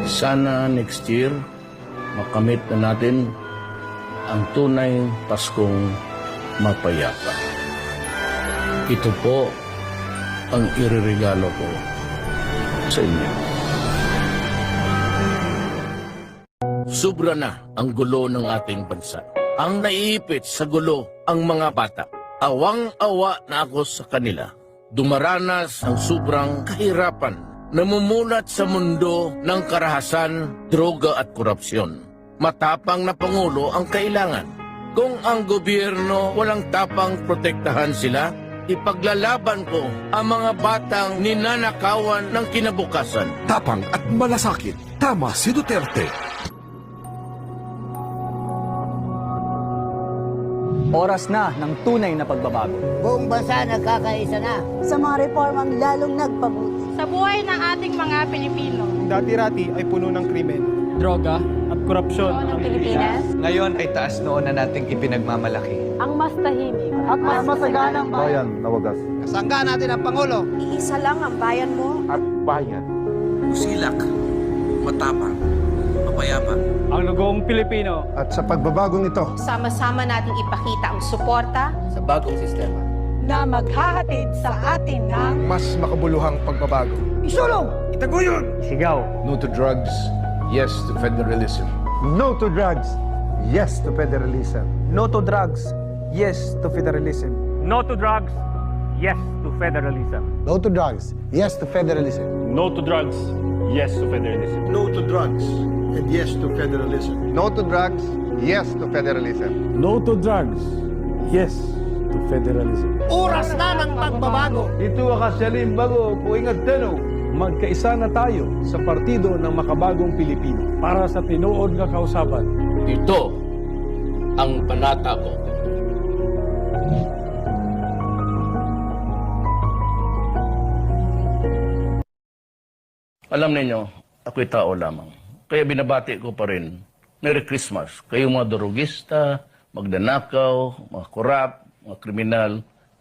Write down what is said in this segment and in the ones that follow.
Sana next year, makamit na natin ang tunay Paskong mapayapa. Ito po ang ireregalo ko sa inyo. Sobra na ang gulo ng ating bansa. Ang naiipit sa gulo ang mga bata. Awang-awa na ako sa kanila. Dumaranas ang sobrang kahirapan. Namumulat sa mundo ng karahasan, droga at korupsyon. Matapang na Pangulo ang kailangan. Kung ang gobyerno walang tapang protektahan sila, ipaglalaban ko ang mga batang ninanakawan ng kinabukasan. Tapang at malasakit. Tama si Duterte. Oras na ng tunay na pagbabago. Buong bansa nagkakaisa na. Sa mga reformang lalong nagpabuti. Sa buhay ng ating mga Pilipino. Dati-rati ay puno ng krimen, Droga at korupsyon Ng Pilipinas. Ngayon ay taas noon na nating ipinagmamalaki. Ang mas tahimik. At mas masaganang bayan. Kasangga natin ang Pangulo. Iisa lang ang bayan mo. Silak, matapang, mapayapa. ang lugong Pilipino. At sa pagbabagong ito, Sama-sama nating ipakita ang suporta Sa bagong sistema. Na maghahatid sa atin ng mas makabuluhang pagbabago. isulong. Sigaw. No to drugs, yes to federalism. No to drugs. Yes to federalism. No to drugs. Yes to federalism. No to drugs. Yes to federalism. No to drugs. Yes to federalism. No to drugs. Yes to federalism. No to drugs. And yes to federalism. No to drugs, yes to federalism. No to drugs. Yes to federalism. Oras na ng pagbabago. Ito akasalim bago po ingat teno. Magkaisa na tayo sa partido ng makabagong Pilipino para sa tinuod nga kausaban. Ito ang panata ko. Alam ninyo, ako'y tao lamang. Kaya binabati ko pa rin, Merry Christmas. Kayong mga durugista, magdanakaw, mga korap, mga kriminal,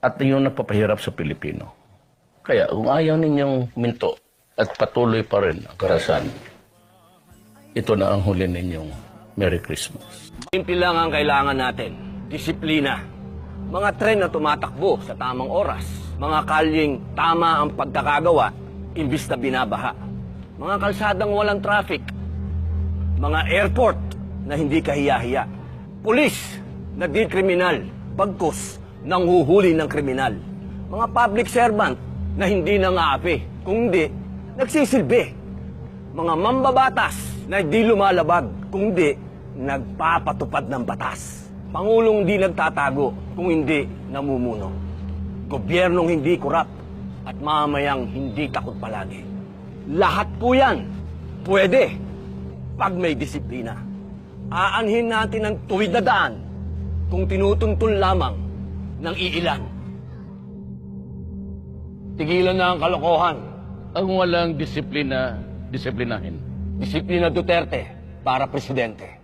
at ninyong nagpapahirap sa Pilipino. Kaya kung ayaw ninyong minto at patuloy pa rin ang karahasan, ito na ang huli ninyong Merry Christmas. Simple lang ang kailangan natin. Disiplina. Mga tren na tumatakbo sa tamang oras. Mga kalyeng tama ang pagkakagawa, imbis na binabaha. Mga kalsadang walang traffic. Mga airport na hindi kahiya-hiya. Pulis na di kriminal, bagkus nang huhuli ng kriminal. Mga public servant na hindi nangaapi, kung hindi, nagsisilbi. Mga mambabatas na di lumalabag, kung hindi, nagpapatupad ng batas. Pangulong di nagtatago, kung hindi, namumuno. Gobyernong hindi kurap at mamayang hindi takot palagi. Lahat po yan, pwede, pag may disiplina. Aanhin natin ang tuwid na daan kung tinutuntun lamang ng iilan. Tigilan na ang kalokohan. Ang walang disiplina, disiplinahin. Disiplina Duterte para presidente.